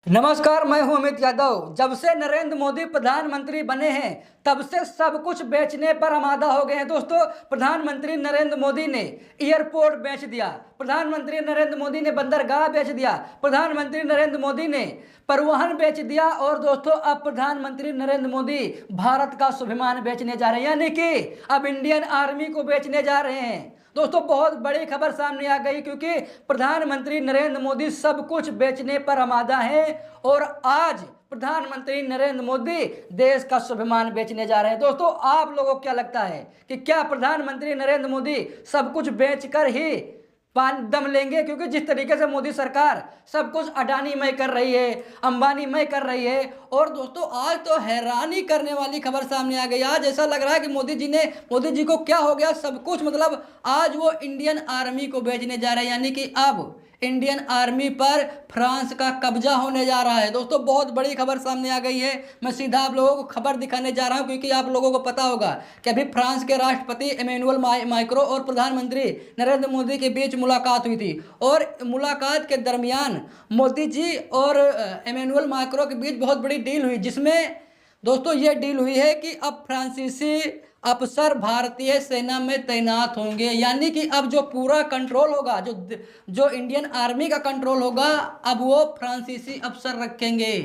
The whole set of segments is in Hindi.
नमस्कार, मैं हूं अमित यादव। जब से नरेंद्र मोदी प्रधानमंत्री बने हैं तब से सब कुछ बेचने पर आमादा हो गए हैं। दोस्तों, प्रधानमंत्री नरेंद्र मोदी ने एयरपोर्ट बेच दिया, प्रधानमंत्री नरेंद्र मोदी ने बंदरगाह बेच दिया, प्रधानमंत्री नरेंद्र मोदी ने परिवहन बेच दिया और दोस्तों अब प्रधानमंत्री नरेंद्र मोदी भारत का स्वाभिमान बेचने जा रहे हैं, यानी कि अब इंडियन आर्मी को बेचने जा रहे हैं। दोस्तों, बहुत बड़ी खबर सामने आ गई क्योंकि प्रधानमंत्री नरेंद्र मोदी सब कुछ बेचने पर आमादा हैं और आज प्रधानमंत्री नरेंद्र मोदी देश का स्वाभिमान बेचने जा रहे हैं। दोस्तों, आप लोगों को क्या लगता है कि क्या प्रधानमंत्री नरेंद्र मोदी सब कुछ बेचकर ही पान दम लेंगे? क्योंकि जिस तरीके से मोदी सरकार सब कुछ अडानी मय कर रही है, अंबानी मय कर रही है। और दोस्तों, आज तो हैरानी करने वाली खबर सामने आ गई। आज ऐसा लग रहा है कि मोदी जी को क्या हो गया, सब कुछ मतलब आज वो इंडियन आर्मी को बेचने जा रहे हैं, यानी कि अब इंडियन आर्मी पर फ्रांस का कब्जा होने जा रहा है। दोस्तों, बहुत बड़ी खबर सामने आ गई है। मैं सीधा आप लोगों को खबर दिखाने जा रहा हूं क्योंकि आप लोगों को पता होगा कि अभी फ्रांस के राष्ट्रपति इमैनुअल मैक्रों और प्रधानमंत्री नरेंद्र मोदी के बीच मुलाकात हुई थी और मुलाकात के दरमियान मोदी जी और इमैनुअल मैक्रों के बीच बहुत बड़ी डील हुई, जिसमें दोस्तों ये डील हुई है कि अब फ्रांसीसी अफसर भारतीय सेना में तैनात होंगे, यानी कि अब जो पूरा कंट्रोल होगा, जो इंडियन आर्मी का कंट्रोल होगा, अब वो फ्रांसीसी अफसर रखेंगे।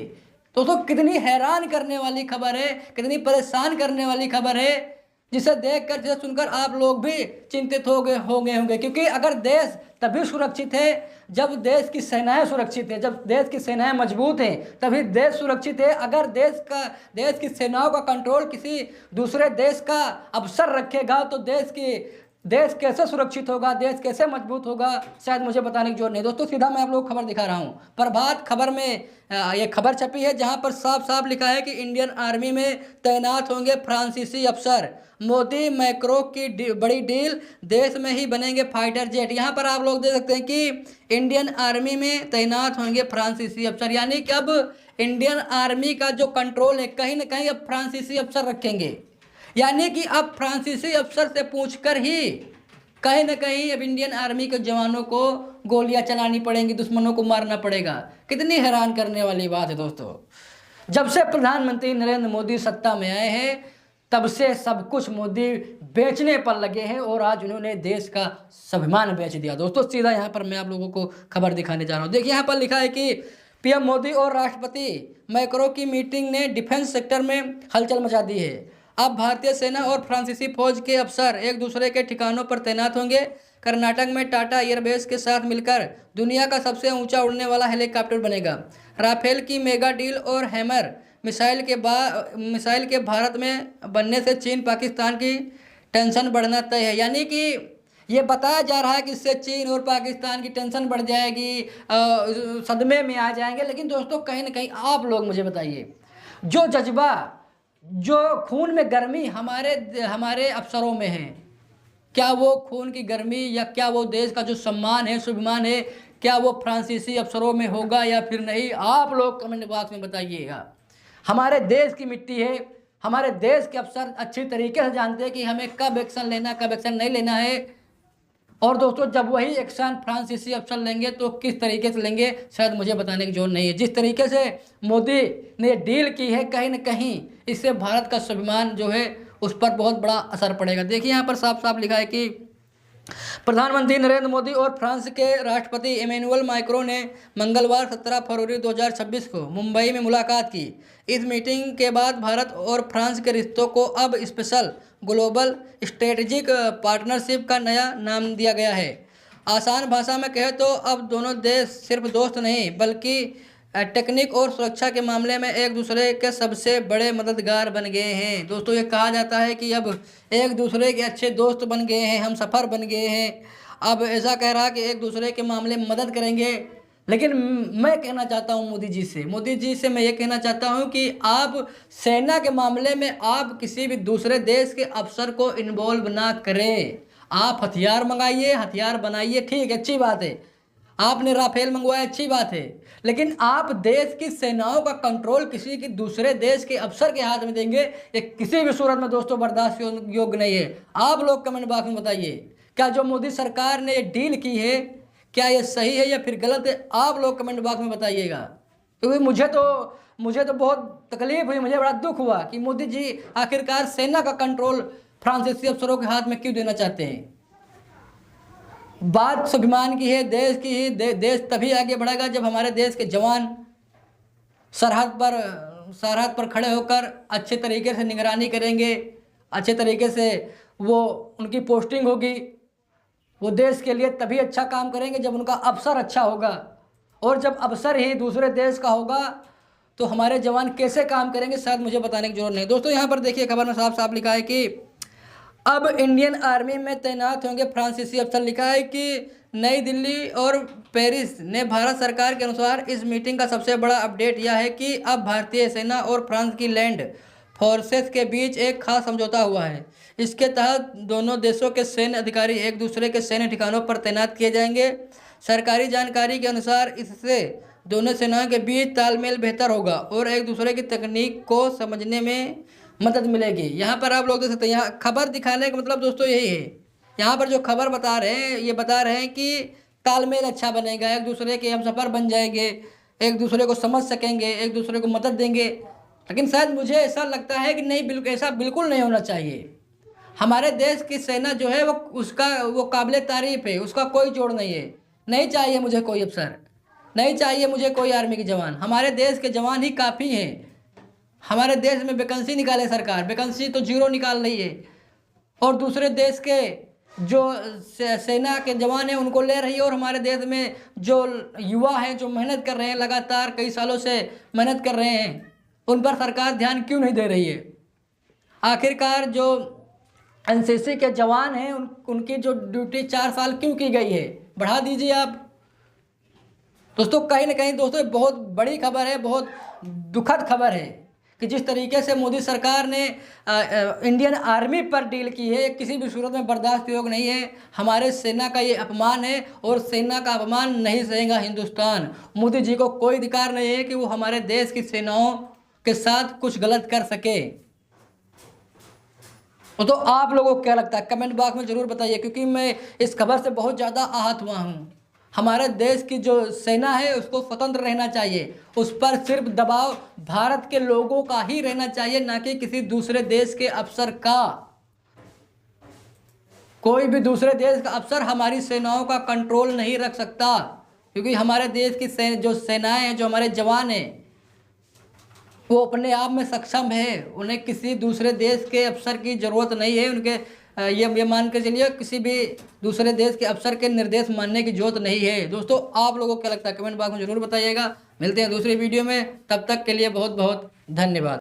दोस्तों, कितनी हैरान करने वाली खबर है, कितनी परेशान करने वाली खबर है, जिसे देखकर, जिसे सुनकर आप लोग भी चिंतित होंगे क्योंकि अगर देश तभी सुरक्षित है जब देश की सेनाएं सुरक्षित है, जब देश की सेनाएं मजबूत हैं तभी देश सुरक्षित है। अगर देश की सेनाओं का कंट्रोल किसी दूसरे देश का अफसर रखेगा तो देश कैसे सुरक्षित होगा, देश कैसे मजबूत होगा, शायद मुझे बताने की जरूरत नहीं। दोस्तों, सीधा मैं आप लोगों को खबर दिखा रहा हूं। प्रभात खबर में ये खबर छपी है जहां पर साफ साफ लिखा है कि इंडियन आर्मी में तैनात होंगे फ्रांसीसी अफसर। मोदी मैक्रो की बड़ी डील, देश में ही बनेंगे फाइटर जेट। यहाँ पर आप लोग देख सकते हैं कि इंडियन आर्मी में तैनात होंगे फ्रांसीसी अफसर, यानी कि अब इंडियन आर्मी का जो कंट्रोल है कहीं ना कहीं अब फ्रांसीसी अफसर रखेंगे, यानी कि अब फ्रांसीसी अफसर से पूछकर ही कहीं ना कहीं अब इंडियन आर्मी के जवानों को गोलियां चलानी पड़ेंगी, दुश्मनों को मारना पड़ेगा। कितनी हैरान करने वाली बात है दोस्तों। जब से प्रधानमंत्री नरेंद्र मोदी सत्ता में आए हैं तब से सब कुछ मोदी बेचने पर लगे हैं और आज उन्होंने देश का स्वाभिमान बेच दिया। दोस्तों, सीधा यहाँ पर मैं आप लोगों को खबर दिखाने जा रहा हूँ। देखिए, यहाँ पर लिखा है कि पीएम मोदी और राष्ट्रपति मैक्रो की मीटिंग ने डिफेंस सेक्टर में हलचल मचा दी है। अब भारतीय सेना और फ्रांसीसी फौज के अफसर एक दूसरे के ठिकानों पर तैनात होंगे। कर्नाटक में टाटा एयरबेस के साथ मिलकर दुनिया का सबसे ऊंचा उड़ने वाला हेलीकॉप्टर बनेगा। राफेल की मेगा डील और हैमर मिसाइल के भारत में बनने से चीन पाकिस्तान की टेंशन बढ़ना तय है, यानी कि ये बताया जा रहा है कि इससे चीन और पाकिस्तान की टेंशन बढ़ जाएगी, सदमे में आ जाएंगे। लेकिन दोस्तों, कहीं ना कहीं आप लोग मुझे बताइए, जो जज्बा, जो खून में गर्मी हमारे अफसरों में है, क्या वो खून की गर्मी या क्या वो देश का जो सम्मान है, स्वाभिमान है, क्या वो फ्रांसीसी अफसरों में होगा या फिर नहीं? आप लोग कमेंट बॉक्स में बताइएगा। हमारे देश की मिट्टी है, हमारे देश के अफसर अच्छी तरीके से जानते हैं कि हमें कब एक्शन लेना, कब एक्शन नहीं लेना है। और दोस्तों, जब वही एक्शन फ्रांसीसी अफसर लेंगे तो किस तरीके से लेंगे, शायद मुझे बताने की जरूरत नहीं है। जिस तरीके से मोदी ने डील की है, कहीं ना कहीं इससे भारत का स्वाभिमान जो है उस पर बहुत बड़ा असर पड़ेगा। देखिए, यहाँ पर साफ साफ लिखा है कि प्रधानमंत्री नरेंद्र मोदी और फ्रांस के राष्ट्रपति इमैनुअल मैक्रों ने मंगलवार 17 फरवरी 2026 को मुंबई में मुलाकात की। इस मीटिंग के बाद भारत और फ्रांस के रिश्तों को अब स्पेशल ग्लोबल स्ट्रेटेजिक पार्टनरशिप का नया नाम दिया गया है। आसान भाषा में कहे तो अब दोनों देश सिर्फ दोस्त नहीं बल्कि टेक्निक और सुरक्षा के मामले में एक दूसरे के सबसे बड़े मददगार बन गए हैं। दोस्तों, ये कहा जाता है कि अब एक दूसरे के अच्छे दोस्त बन गए हैं, हम सफ़र बन गए हैं। अब ऐसा कह रहा कि एक दूसरे के मामले में मदद करेंगे। लेकिन मैं कहना चाहता हूँ मोदी जी से मैं ये कहना चाहता हूँ कि आप सेना के मामले में आप किसी भी दूसरे देश के अफसर को इन्वॉल्व ना करें। आप हथियार मंगाइए, हथियार बनाइए, ठीक है, अच्छी बात है। आपने राफेल मंगवाया, अच्छी बात है, लेकिन आप देश की सेनाओं का कंट्रोल किसी की दूसरे देश के अफसर के हाथ में देंगे, ये किसी भी सूरत में दोस्तों बर्दाश्त योग्य नहीं है। आप लोग कमेंट बॉक्स में बताइए, क्या जो मोदी सरकार ने ये डील की है क्या ये सही है या फिर गलत है? आप लोग कमेंट बॉक्स में बताइएगा। क्योंकि मुझे तो बहुत तकलीफ हुई, मुझे बड़ा दुख हुआ कि मोदी जी आखिरकार सेना का कंट्रोल फ्रांसीसी अफसरों के हाथ में क्यों देना चाहते हैं। बात स्वाभिमान की है, देश की ही। देश तभी आगे बढ़ेगा जब हमारे देश के जवान सरहद पर खड़े होकर अच्छे तरीके से निगरानी करेंगे, अच्छे तरीके से वो उनकी पोस्टिंग होगी, वो देश के लिए तभी अच्छा काम करेंगे जब उनका अवसर अच्छा होगा। और जब अवसर ही दूसरे देश का होगा तो हमारे जवान कैसे काम करेंगे, शायद मुझे बताने की जरूरत नहीं। दोस्तों यहाँ पर देखिए, खबर में साफ साफ लिखा है कि अब इंडियन आर्मी में तैनात होंगे फ्रांसीसी अफसर। लिखा है कि नई दिल्ली और पेरिस ने भारत सरकार के अनुसार इस मीटिंग का सबसे बड़ा अपडेट यह है कि अब भारतीय सेना और फ्रांस की लैंड फोर्सेस के बीच एक खास समझौता हुआ है। इसके तहत दोनों देशों के सैन्य अधिकारी एक दूसरे के सैन्य ठिकानों पर तैनात किए जाएंगे। सरकारी जानकारी के अनुसार इससे दोनों सेनाओं के बीच तालमेल बेहतर होगा और एक दूसरे की तकनीक को समझने में मदद मिलेगी। यहाँ पर आप लोग देख सकते हैं, यहाँ खबर दिखाने का मतलब दोस्तों यही है। यहाँ पर जो खबर बता रहे हैं, ये बता रहे हैं कि तालमेल अच्छा बनेगा, एक दूसरे के हमसफ़र बन जाएंगे, एक दूसरे को समझ सकेंगे, एक दूसरे को मदद देंगे। लेकिन शायद मुझे ऐसा लगता है कि नहीं, बिल्कुल ऐसा बिल्कुल नहीं होना चाहिए। हमारे देश की सेना जो है वो काबिल तारीफ़ है, उसका कोई जोड़ नहीं है। नहीं चाहिए मुझे कोई अफसर, नहीं चाहिए मुझे कोई आर्मी के जवान। हमारे देश के जवान ही काफ़ी हैं। हमारे देश में वैकेंसी निकाले सरकार, वैकेंसी तो जीरो निकाल रही है, और दूसरे देश के जो सेना के जवान हैं उनको ले रही है। और हमारे देश में जो युवा हैं, जो मेहनत कर रहे हैं, लगातार कई सालों से मेहनत कर रहे हैं, उन पर सरकार ध्यान क्यों नहीं दे रही है। आखिरकार जो एनसीसी के जवान हैं उनकी जो ड्यूटी 4 साल क्यों की गई है, बढ़ा दीजिए आप। दोस्तों कहीं ना कहीं दोस्तों बहुत बड़ी खबर है, बहुत दुखद खबर है कि जिस तरीके से मोदी सरकार ने इंडियन आर्मी पर डील की है, किसी भी सूरत में बर्दाश्त योग नहीं है। हमारे सेना का ये अपमान है और सेना का अपमान नहीं सहेगा हिंदुस्तान। मोदी जी को कोई अधिकार नहीं है कि वो हमारे देश की सेनाओं के साथ कुछ गलत कर सके। तो आप लोगों को क्या लगता है, कमेंट बॉक्स में ज़रूर बताइए, क्योंकि मैं इस खबर से बहुत ज़्यादा आहत हुआ हूँ। हमारे देश की जो सेना है उसको स्वतंत्र रहना चाहिए, उस पर सिर्फ दबाव भारत के लोगों का ही रहना चाहिए, ना कि किसी दूसरे देश के अफसर का। कोई भी दूसरे देश का अफसर हमारी सेनाओं का कंट्रोल नहीं रख सकता, क्योंकि हमारे देश की जो सेनाएं हैं, जो हमारे जवान हैं, वो अपने आप में सक्षम है। उन्हें किसी दूसरे देश के अफसर की ज़रूरत नहीं है। उनके ये मान के चलिए, किसी भी दूसरे देश के अफसर के निर्देश मानने की जरूरत नहीं है। दोस्तों आप लोगों को क्या लगता है, कमेंट बॉक्स में ज़रूर बताइएगा। मिलते हैं दूसरी वीडियो में, तब तक के लिए बहुत बहुत धन्यवाद।